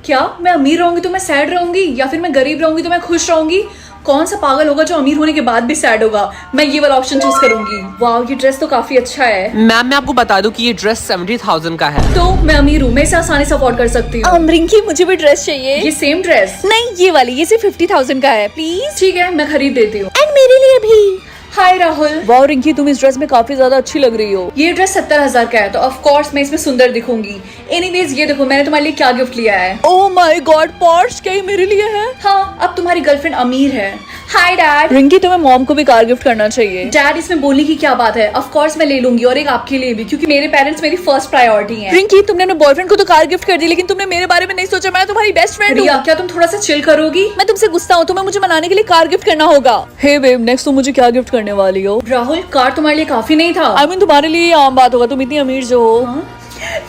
क्या मैं अमीर रहूंगी तो मैं सैड रहूंगी या फिर मैं गरीब रहूंगी तो मैं खुश रहूंगी? कौन सा पागल होगा जो अमीर होने के बाद भी सैड होगा? मैं ये वाला ऑप्शन चूज करूंगी। वाह, ये ड्रेस तो काफी अच्छा है। मैम मैं आपको बता दूं कि ये ड्रेस 70,000 का है। तो मैं अमीर हूँ, मैं इसे आसानी से अफोर्ड कर सकती हूँ। रिंकी मुझे भी ड्रेस चाहिए। ये सेम ड्रेस? नहीं, ये वाली, ये सिर्फ 50,000 का है, प्लीज। ठीक है, मैं खरीद देती हूँ। एंड मेरे लिए भी। हाय राहुल। वाह रिंकी, तुम इस ड्रेस में काफी ज्यादा अच्छी लग रही हो। ये ड्रेस 70,000 का है तो ऑफ कोर्स मैं इसमें सुंदर दिखूंगी। एनीवेज ये देखो मैंने तुम्हारे लिए क्या गिफ्ट लिया है। ओह माय गॉड, पर्स क्या ये मेरे लिए है? हाँ, अब तुम्हारी गर्लफ्रेंड अमीर है। Hi dad. रिंकी तुम्हें मॉम को भी कार गिफ्ट करना चाहिए। डैड इसमें बोलने की क्या बात है, ऑफ कोर्स मैं ले लूंगी और एक आपके लिए भी, क्योंकि मेरे पेरेंट्स मेरी फर्स्ट प्रायोरिटी हैं। रिंकी तुमने अपने बॉयफ्रेंड को तो कार गिफ्ट कर दी, लेकिन तुमने मेरे बारे में नहीं सोचा। मैं तुम्हारी बेस्ट फ्रेंड हूँ। क्या तुम थोड़ा सा चिल करोगी? मैं तुमसे गुस्सा हूँ, तुम्हें मुझे मनाने के लिए कार गिफ्ट करना होगा। हे बेब, नेक्स्ट तुम मुझे क्या गिफ्ट करने वाली हो? राहुल, कार तुम्हारे लिए काफी नहीं था? आई मीन तुम्हारे लिए ये आम बात होगा, तुम इतनी अमीर जो हो।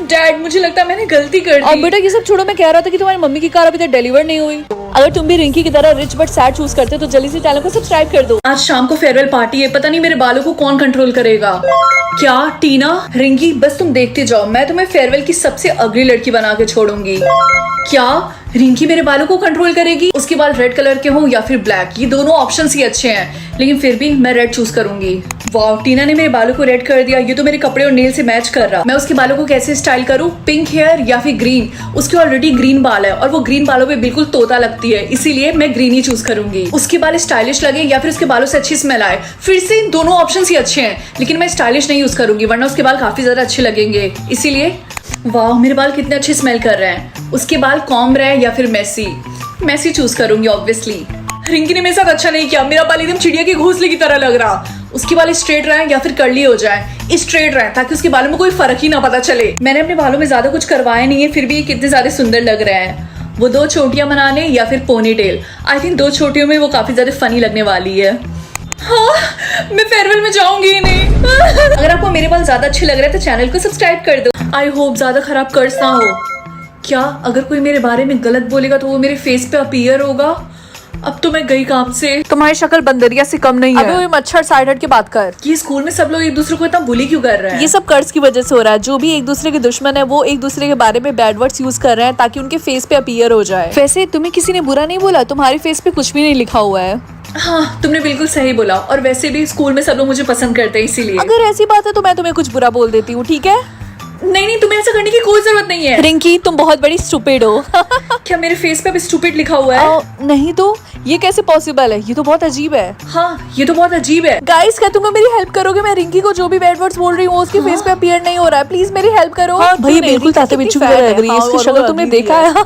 डैड मुझे लगता है मैंने गलती कर दी। अब बेटा ये सब छोड़ो, मैं कह रहा था कि तुम्हारी मम्मी की कार अभी तक डिलीवर नहीं हुई। अगर तुम भी रिंकी की तरह रिच बट सैड चूज करते तो जल्दी से चैनल को सब्सक्राइब कर दो। आज शाम को फेयरवेल पार्टी है, पता नहीं मेरे बालों को कौन कंट्रोल करेगा। क्या टीना? रिंकी बस तुम देखते जाओ, मैं तुम्हें फेयरवेल की सबसे अगली लड़की बना के छोड़ूंगी। क्या रिंकी मेरे बालों को कंट्रोल करेगी? उसके बाल रेड कलर के हों या फिर ब्लैक, ये दोनों ऑप्शंस ही अच्छे हैं, लेकिन फिर भी मैं रेड चूज करूंगी। वाह, टीना ने मेरे बालों को रेड कर दिया। ये तो मेरे कपड़े और नेल से मैच कर रहा। मैं उसके बालों को कैसे स्टाइल करूं? पिंक हेयर या फिर ग्रीन? उसके ऑलरेडी ग्रीन बाल है और वो ग्रीन बालों पे बिल्कुल तोता लगती है, इसीलिए मैं ग्रीन ही चूज करूंगी। उसके बाल स्टाइलिश लगे या फिर उसके बालों से अच्छी स्मेल आए, फिर से इन दोनों ऑप्शंस ही अच्छे हैं, लेकिन मैं स्टाइलिश नहीं यूज करूंगी वरना उसके बाल काफी ज्यादा अच्छे लगेंगे, इसीलिए। वाह, मेरे बाल कितने अच्छे स्मेल कर रहे हैं। उसके बाल कॉम्ब रहे या फिर मेसी? मेसी चूज करूंगी ऑब्वियसली। रिंकी ने मेरे साथ अच्छा नहीं किया, मेरा बाल एकदम चिड़िया के घोंसले की तरह लग रहा। उसके बाल स्ट्रेट रहे या फिर कर्ली हो जाए? स्ट्रेट रहे ताकि उसके बालों में कोई फर्क ही ना पता चले। मैंने अपने बालों में ज्यादा कुछ करवाया नहीं है, फिर भी ये कितने ज्यादा सुंदर लग रहे हैं। वो 2 चोटियां बना ले या फिर पोनी टेल? आई थिंक 2 चोटियों में वो काफी ज्यादा फनी लगने वाली है। हाँ, मैं फेयरवेल में जाऊंगी ही नहीं। अगर आपको मेरे बाल ज्यादा अच्छे लग रहे हैं तो चैनल को सब्सक्राइब कर दो। आई होप ज्यादा खराब कर्स ना हो। क्या अगर कोई मेरे बारे में गलत बोलेगा तो वो मेरे फेस पे अपीयर होगा? अब तो मैं गई काम से। तुम्हारी शक्ल बंदरिया से कम नहीं है। अबे वो मच्छर साइड हट के बात कर। ये स्कूल में सब लोग एक दूसरे को इतना बुली क्यों कर रहे हैं? ये सब कर्ज की वजह से हो रहा है। जो भी एक दूसरे के दुश्मन है वो एक दूसरे के बारे में बैड वर्ड्स यूज कर रहे हैं ताकि उनके फेस पे अपीयर हो जाए। वैसे तुम्हें किसी ने बुरा नहीं बोला, तुम्हारे फेस पे कुछ भी नहीं लिखा हुआ है। हाँ, तुमने बिल्कुल सही बोला। और वैसे भी स्कूल में सब लोग मुझे पसंद करते हैं, इसीलिए। अगर ऐसी बात है तो मैं तुम्हें कुछ बुरा बोल देती हूँ, ठीक है? नहीं, तुम्हें ऐसा करने की कोई जरूरत नहीं है। रिंकी तुम बहुत बड़ी स्टूपिड हो। क्या मेरे फेस पे अब स्टूपिड लिखा हुआ है? नहीं तो ये कैसे पॉसिबल है? ये तो बहुत अजीब है। हाँ, ये तो बहुत अजीब है। गाइस क्या तुम लोग मेरी हेल्प करोगे? मैं रिंकी को जो भी बैड वर्ड्स बोल रही हूँ उसके फेस पे अपीयर नहीं हो रहा है, प्लीज मेरी हेल्प करो। भाई बिल्कुल ताते बिच्छू की तरह लग रही है, इसकी शक्ल तुमने देखा है?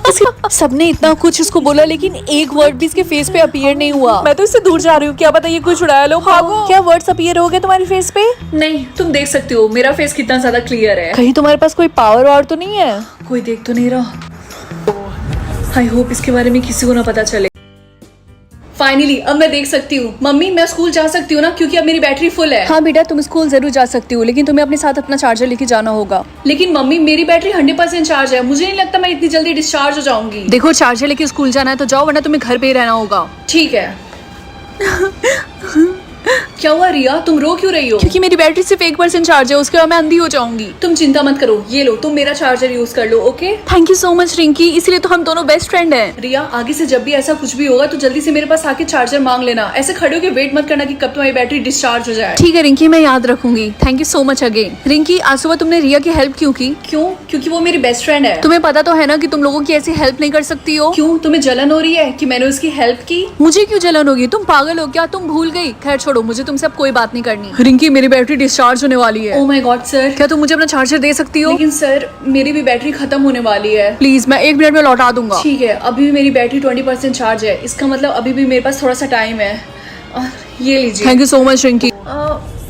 सबने इतना कुछ इसको बोला लेकिन एक वर्ड भी इसके फेस पे अपीयर नहीं हुआ। मैं तो इससे दूर जा रही हूँ, क्या पता ये कुछ उड़ाया लो। क्या वर्ड्स अपीयर हो गए तुम्हारे फेस पे? नहीं, तुम देख सकते हो मेरा फेस कितना ज्यादा क्लियर है। कहीं तुम्हारे पास कोई पावर वावर तो नहीं है? कोई देख तो नहीं रहा। आई होप इसके बारे में किसी को ना पता चले। फाइनली अब मैं देख सकती हूँ। मम्मी मैं स्कूल जा सकती हूँ ना, क्योंकि अब मेरी बैटरी फुल है। हाँ बेटा तुम स्कूल जरूर जा सकती हो, लेकिन तुम्हें अपने साथ अपना चार्जर लेके जाना होगा। लेकिन मम्मी मेरी बैटरी 100% चार्ज है, मुझे नहीं लगता मैं इतनी जल्दी डिस्चार्ज हो जाऊंगी। देखो चार्जर लेके स्कूल जाना है तो जाओ, वरना तुम्हें घर पे ही रहना होगा। ठीक है। क्या हुआ रिया, तुम रो क्यों रही हो? क्योंकि मेरी बैटरी सिर्फ 1% चार्ज है, उसके बाद मैं अंधी हो जाऊंगी। तुम चिंता मत करो, ये लो तुम मेरा चार्जर यूज कर लो। Okay, thank you so much Rinki, इसलिए तो हम दोनों बेस्ट फ्रेंड हैं। रिया आगे से जब भी ऐसा कुछ भी होगा तो जल्दी से मेरे पास आके चार्जर मांग लेना। ऐसे खड़े होकर वेट मत करना कि कब तुम्हारी बैटरी डिस्चार्ज हो जाए। ठीक है रिंकी, मैं याद रखूंगी। Thank you so much again. Rinki आज सुबह तुमने रिया की हेल्प क्यों की? क्यों? क्योंकि वो मेरी बेस्ट फ्रेंड है। तुम्हें पता तो है ना कि तुम लोगों की ऐसी हेल्प नहीं कर सकती हो। क्यों, तुम्हें जलन हो रही है कि मैंने उसकी हेल्प की? मुझे क्यों जलन होगी? तुम पागल हो क्या? तुम भूल गई? खैर छोड़ो, मुझे तुमसे अब कोई बात नहीं करनी। रिंकी मेरी बैटरी डिस्चार्ज होने वाली है। ओह माय गॉड सर, क्या तुम मुझे अपना चार्जर दे सकती हो? लेकिन सर मेरी भी बैटरी खत्म होने वाली है। प्लीज, मैं 1 मिनट में लौटा दूंगा। ठीक है, अभी भी मेरी बैटरी 20% चार्ज है, इसका मतलब अभी भी मेरे पास थोड़ा सा टाइम है। ये लीजिए। Thank you so much Rinki.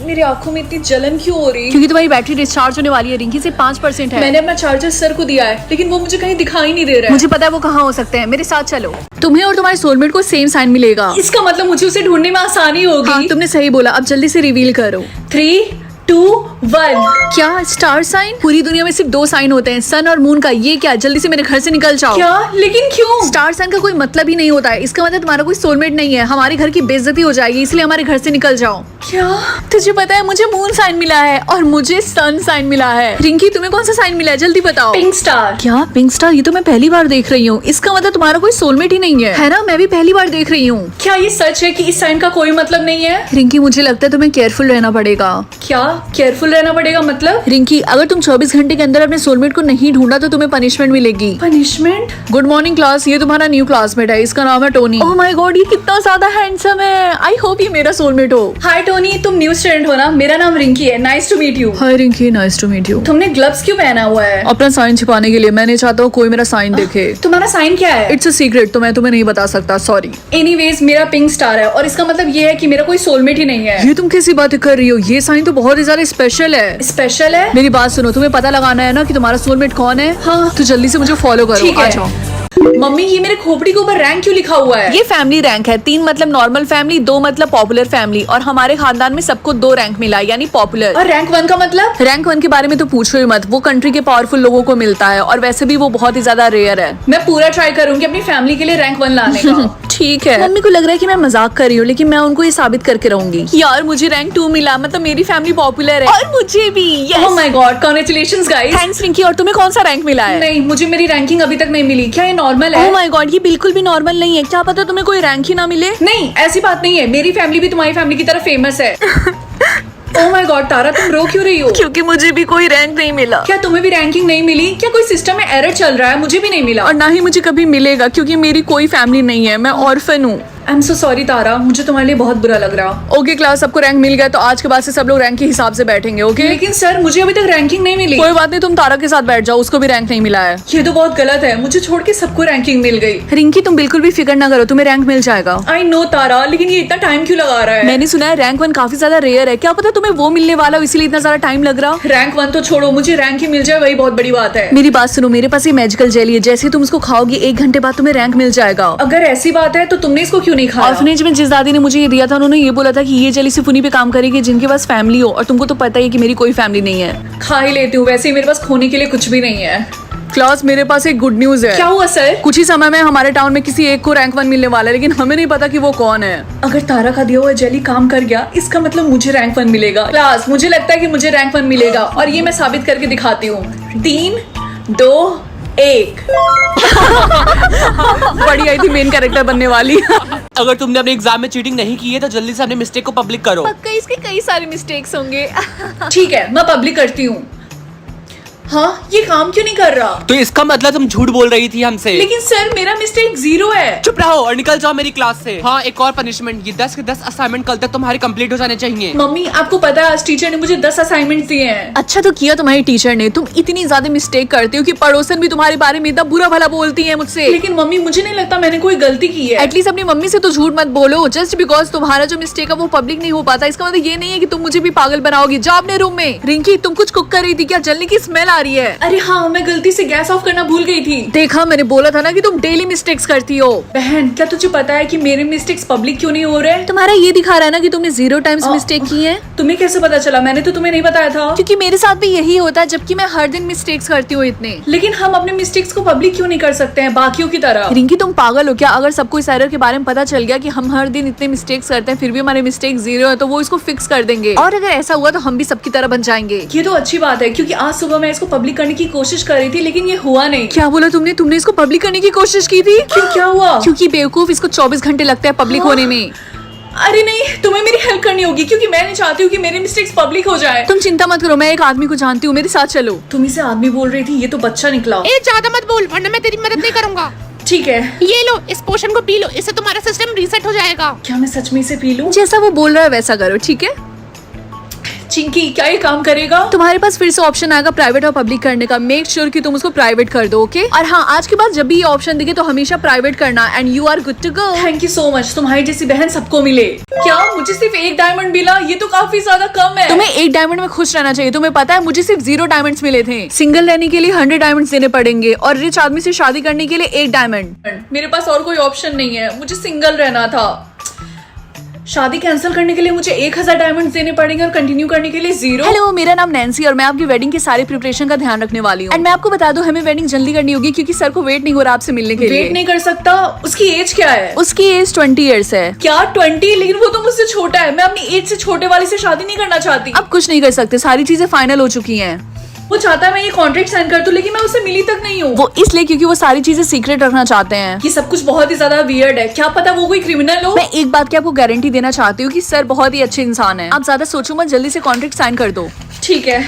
मेरी आंखों में इतनी जलन क्यों हो रही? क्योंकि तुम्हारी बैटरी डिस्चार्ज होने वाली है रिंकी, सिर्फ 5% है। मैंने अपना चार्जर सर को दिया है, लेकिन वो मुझे कहीं दिखाई नहीं दे रहा है। मुझे पता है वो कहाँ हो सकते हैं, मेरे साथ चलो। तुम्हें और तुम्हारे सोलमेट को सेम साइन मिलेगा। इसका मतलब मुझे उसे ढूंढने में आसानी होगी। हाँ, तुमने सही बोला। अब जल्दी से रिवील करो। 3, 2 1। क्या स्टार साइन? पूरी दुनिया में सिर्फ 2 साइन होते हैं, सन और मून का। ये क्या? जल्दी से मेरे घर से निकल जाओ। क्या? लेकिन क्यों? स्टार साइन का कोई मतलब ही नहीं होता है। इसका मतलब तुम्हारा कोई सोलमेट नहीं है। हमारे घर की बेइज्जती हो जाएगी, इसलिए हमारे घर से निकल जाओ। क्या? तुझे पता है मुझे मून साइन मिला है और मुझे सन साइन मिला है। रिंकी तुम्हें कौन सा साइन मिला है? जल्दी बताओ। Pink star. क्या पिंक स्टार? ये तो मैं पहली बार देख रही हूँ। इसका मतलब तुम्हारा कोई सोलमेट ही नहीं है ना? मैं भी पहली बार देख रही हूँ। क्या ये सच है कि इस साइन का कोई मतलब नहीं है? रिंकी मुझे लगता है तुम्हें केयरफुल रहना पड़ेगा। क्या केयरफुल रहना पड़ेगा मतलब? रिंकी अगर तुम 24 घंटे के अंदर अपने सोलमेट को नहीं ढूंढा तो तुम्हें पनिशमेंट मिलेगी। पनिशमेंट? गुड मॉर्निंग क्लास, ये तुम्हारा न्यू क्लासमेट है, इसका नाम है टोनी। ओह माय गॉड, ये कितना ज्यादा हैंडसम है। आई होप ये मेरा सोलमेट हो। हाय टोनी, तुम न्यू स्टूडेंट हो ना? मेरा नाम रिंकी है। Nice to meet you. Hi Rinki, nice to meet you. तुमने ग्लव्स क्यों पहना हुआ है? अपना साइन छिपाने के लिए। मैं नहीं चाहता हूँ कोई मेरा साइन देखे। तुम्हारा साइन क्या है? इट्स अ सीक्रेट, तो मैं तुम्हें नहीं बता सकता, सॉरी। एनीवेज मेरा पिंक स्टार है और इसका मतलब ये है कि मेरा कोई सोलमेट ही नहीं है। ये तुम कैसी बातें कर रही हो? ये साइन तो बहुत ही ज्यादा स्पेशल है। स्पेशल है? मेरी बात सुनो, तुम्हें पता लगाना है ना कि तुम्हारा सोलमेट कौन है। हाँ। तो जल्दी से मुझे फॉलो करो। ठीक आ है। जाओ। मम्मी ये मेरे खोपड़ी के ऊपर रैंक क्यों लिखा हुआ है? ये फैमिली रैंक है। 3 मतलब नॉर्मल फैमिली, 2 मतलब पॉपुलर फैमिली, और हमारे खानदान में सबको 2 रैंक मिला, यानी पॉपुलर। और रैंक 1 का मतलब? रैंक 1 के बारे में तो पूछो ही मत, वो कंट्री के पावरफुल लोगों को मिलता है और वैसे भी वो बहुत ही ज्यादा रेयर है। मैं पूरा ट्राई करूंगी अपनी फैमिली के लिए रैंक 1 लाने का। ठीक है। मम्मी को लग रहा है कि मैं मजाक कर रही हूँ, लेकिन मैं उनको ये साबित करके रहूंगी। यार मुझे रैंक 2 मिला, मतलब मेरी फैमिली पॉपुलर है। और मुझे भी। Oh my God, congratulations guys. Thanks Rinki. और तुम्हें कौन सा रैंक मिला है? नहीं, मुझे मेरी रैंकिंग अभी तक नहीं मिली। क्या ये नॉर्मल है? ओह माय गॉड, ये बिल्कुल भी नॉर्मल नहीं है। क्या पता तुम्हें कोई रैंक ही ना मिले। नहीं, ऐसी बात नहीं है। मेरी फैमिली भी तुम्हारी फैमिली की तरह फेमस है। ओह माय गॉड तारा, तुम रो क्यों रही हो? क्योंकि मुझे भी कोई रैंक नहीं मिला। क्या तुम्हें भी रैंकिंग नहीं मिली? क्या कोई सिस्टम में एरर चल रहा है? मुझे भी नहीं मिला और ना ही मुझे कभी मिलेगा, क्योंकि मेरी कोई फैमिली नहीं है। मैं ऑर्फन हूँ। आई एम सो सॉरी तारा, मुझे तुम्हारे लिए बहुत बुरा लग रहा। ओके क्लास, सबको रैंक मिल गया, तो आज के बाद से सब लोग रैंक के हिसाब से बैठेंगे। ओके? लेकिन सर मुझे अभी तक रैंकिंग नहीं मिली। कोई बात नहीं, तुम तारा के साथ बैठ जाओ, उसको भी रैंक नहीं मिला है। ये तो बहुत गलत है, मुझे छोड़ के सबको रैंकिंग मिल गई। रिंकी तुम बिल्कुल भी फिक्र ना करो, तुम्हें रैंक मिल जाएगा। आई नो तारा, लेकिन ये इतना टाइम क्यों लगा रहा है? मैंने सुना है रैंक 1 काफी ज्यादा रेयर है। क्या पता तुम्हें वो मिलने वाला हो, इसीलिए इतना ज्यादा टाइम लग रहा। रैंक 1 तो छोड़ो, मुझे रैंक ही मिल जाए वही बहुत बड़ी बात है। मेरी बात सुनो, मेरे पास ये मैजिकल जेली है, जैसे ही तुम उसको खाओगी 1 घंटे बाद तुम्हें रैंक मिल जाएगा। अगर ऐसी बात है तो तुमने इसको क्यों नहीं खाया? ऑर्फनेज में जिस दादी ने मुझे ये दिया था, उन्होंने ये बोला था कि ये जेली सिर्फ उन्हीं पे काम करेगी जिनके पास फैमिली हो, और तुमको तो पता ही है कि मेरी कोई फैमिली नहीं है। खा ही लेती हूँ, वैसे ही मेरे पास खोने के लिए कुछ भी नहीं है। क्लास, मेरे पास एक गुड न्यूज है। क्या हुआ सर? कुछ ही समय में हमारे टाउन में किसी एक को रैंक 1 मिलने वाला है, लेकिन हमें नहीं पता कि वो कौन है। अगर तारा का दिया हुआ जेली काम कर गया, इसका मतलब मुझे रैंक 1 मिलेगा। क्लास, मुझे लगता है कि मुझे रैंक 1 मिलेगा, और ये मैं साबित करके दिखाती हूँ। 3 2 1। बड़ी आई थी मेन कैरेक्टर बनने वाली। अगर तुमने अपने एग्जाम में चीटिंग नहीं की है तो जल्दी से अपने मिस्टेक को पब्लिक करो। पक्का इसके कई सारे मिस्टेक्स होंगे। ठीक है, मैं पब्लिक करती हूँ। हाँ, ये काम क्यों नहीं कर रहा? तो इसका मतलब तुम झूठ बोल रही थी हमसे। लेकिन सर मेरा मिस्टेक 0 है। चुप रहो और निकल जाओ मेरी क्लास से। हाँ, एक और पनिशमेंट, ये 10 के 10 असाइनमेंट कल तक तुम्हारे कंप्लीट हो जाने चाहिए। मम्मी आपको पता है आज टीचर ने मुझे 10 असाइनमेंट दिए हैं। अच्छा तो किया तुम्हारी टीचर ने। तुम इतनी ज्यादा मिस्टेक करते हो कि पड़ोसन भी तुम्हारे बारे में इतना बुरा भला बोलती है मुझसे। लेकिन मम्मी मुझे नहीं लगता मैंने कोई गलती की है। एटलीस्ट अपनी मम्मी से तो झूठ मत बोलो। जस्ट बिकॉज तुम्हारा जो मिस्टेक है वो पब्लिक नहीं हो पाता, इसका मतलब ये नहीं है कि तुम मुझे भी पागल बनाओगी। जाओ अपने रूम में। रिंकी तुम कुछ कुक कर रही थी क्या? जलने की स्मेल आ रही है। अरे हाँ, मैं गलती से गैस ऑफ करना भूल गई थी। देखा, मैंने बोला था ना कि तुम डेली मिस्टेक्स करती हो। बहन, क्या तुझे पता है कि मेरे मिस्टेक्स पब्लिक क्यों नहीं हो रहे? तुम्हारा ये दिखा रहा है ना कि तुमने 0 टाइम्स मिस्टेक की है। तुम्हें कैसे पता चला? मैंने तो तुम्हें नहीं बताया था। क्योंकि मेरे साथ भी यही होता है, जबकि मैं हर दिन मिस्टेक्स करती हूँ इतने। लेकिन हम अपने मिस्टेक्स को पब्लिक क्यों नहीं कर सकते हैं बाकियों की तरह? रिंकी तुम पागल हो क्या? अगर सबको इस एरर के बारे में पता चल गया कि हम हर दिन इतने मिस्टेक्स करते हैं फिर भी हमारे मिस्टेक 0 है, तो वो इसको फिक्स कर देंगे। और अगर ऐसा हुआ तो हम भी सबकी तरह बन जाएंगे। ये तो अच्छी बात है, क्योंकि आज सुबह मैं इसको पब्लिक करने की कोशिश कर रही थी, लेकिन ये हुआ नहीं। क्या बोला तुमने? तुमने इसको पब्लिक करने की कोशिश की थी? क्यों, क्या हुआ? क्योंकि बेवकूफ, इसको 24 घंटे लगते हैं पब्लिक होने में। अरे नहीं, तुम्हें मेरी हेल्प करनी होगी, क्योंकि मैं नहीं चाहती हूँ कि मेरे मिस्टेक्स पब्लिक हो जाए। तुम चिंता मत करो, मैं एक आदमी को जानती हूँ, मेरे साथ चलो। तुम इसे आदमी बोल रही थी, ये तो बच्चा निकला। ज्यादा मत बोल वरना मैं तेरी मदद नहीं करूंगा। ठीक है, ये लो, इस पोशन को पी लो, इससे तुम्हारा सिस्टम रीसेट हो जाएगा। क्या मैं सच में इसे पी लूं? जैसा वो बोल रहा है वैसा करो, ठीक है? चिंकी, क्या ये काम करेगा? तुम्हारे पास फिर से ऑप्शन आएगा प्राइवेट और पब्लिक करने का। मेक श्योर कि तुम उसको प्राइवेट कर दो, ओके? और हाँ, आज के बाद जब भी ये ऑप्शन दिखे तो हमेशा प्राइवेट करना, and you are good to go. Thank you so much. तुम्हारी जैसी बहन सबको मिले। क्या मुझे सिर्फ 1 डायमंड मिला? ये तो काफी ज्यादा कम है। तुम्हें 1 डायमंड में खुश रहना चाहिए। तुम्हें पता है मुझे सिर्फ 0 डायमंड्स मिले थे। सिंगल रहने के लिए 100 डायमंड्स देने पड़ेंगे, और रिच आदमी से शादी करने के लिए 1 डायमंड। मेरे पास और कोई ऑप्शन नहीं है, मुझे सिंगल रहना था। शादी कैंसिल करने के लिए मुझे 1000 डायमंड्स देने पड़ेंगे और कंटिन्यू करने के लिए 0। हेलो, मेरा नाम नैन्सी और मैं आपकी वेडिंग के सारे प्रिपरेशन का ध्यान रखने वाली हूँ। एंड मैं आपको बता दूं, हमें वेडिंग जल्दी करनी होगी क्योंकि सर को वेट नहीं हो रहा आपसे मिलने के लिए। वेट नहीं कर सकता? उसकी एज क्या है? उसकी एज 20 ईयर्स है। क्या 20? लेकिन वो तो मुझसे छोटा है। मैं अपनी एज से छोटे वाले से शादी नहीं करना चाहती। अब कुछ नहीं कर सकते, सारी चीजें फाइनल हो चुकी हैं। वो चाहता है मैं ये कॉन्ट्रैक्ट साइन कर दूं, लेकिन मैं उससे मिली तक नहीं हूँ। वो इसलिए क्योंकि वो सारी चीजें सीक्रेट रखना चाहते हैं। ये सब कुछ बहुत ही ज्यादा वियर्ड है। क्या पता वो कोई क्रिमिनल हो। मैं एक बात की आपको गारंटी देना चाहती हूँ कि सर बहुत ही अच्छे इंसान है। आप ज्यादा सोचो मत, जल्दी से कॉन्ट्रैक्ट साइन कर दो। ठीक है।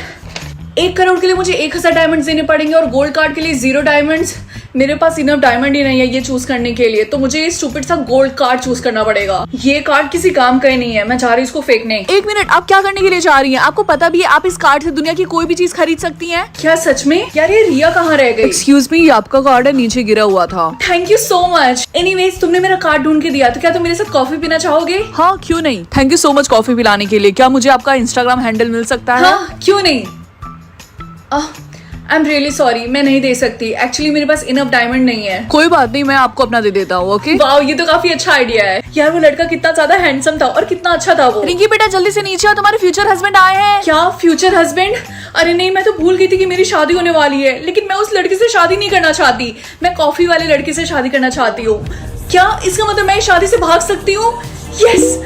1 करोड़ के लिए मुझे 1000 डायमंड्स देने पड़ेंगे और गोल्ड कार्ड के लिए 0 डायमंड्स। मेरे पास इनफ डायमंड ही नहीं है ये चूज करने के लिए, तो मुझे ये स्टूपिड सा गोल्ड कार्ड चूज करना पड़ेगा। ये कार्ड किसी काम का ही नहीं है। मैं जा रही हूँ इसको फेंकने। 1 मिनट, आप क्या करने के लिए जा रही हैं? आपको पता भी है आप इस कार्ड से दुनिया की कोई भी चीज खरीद सकती हैं। क्या सच में? यार ये रिया कहाँ रह गई? एक्सक्यूज मी, ये आपका कार्ड है, नीचे गिरा हुआ था। Thank you so much. Anyways, तुमने मेरा कार्ड ढूंढ के दिया, तो क्या तुम मेरे साथ कॉफी पीना चाहोगे? हाँ, क्यों नहीं। Thank you so much coffee पिलाने के लिए। क्या मुझे आपका इंस्टाग्राम हैंडल मिल सकता है? हाँ, क्यों नहीं। आई एम रियली सॉरी, मैं नहीं दे सकती। एक्चुअली मेरे पास इनफ डायमंड नहीं है। कोई बात नहीं, मैं आपको अपना दे देता हूँ। ओके। वाओ, ये तो काफी अच्छा आइडिया है। यार वो लड़का कितना ज्यादा हैंडसम था और कितना अच्छा था वो। रिंकी बेटा, जल्दी से नीचे आओ, तुम्हारे फ्यूचर हस्बैंड आए हैं। क्या फ्यूचर हस्बैंड? अरे नहीं, मैं तो भूल गई थी कि मेरी शादी होने वाली है। लेकिन मैं उस लड़के से शादी नहीं करना चाहती। मैं कॉफी वाले लड़के से शादी करना चाहती हूँ। क्या इसका मतलब मैं इस शादी से भाग सकती हूँ? यस।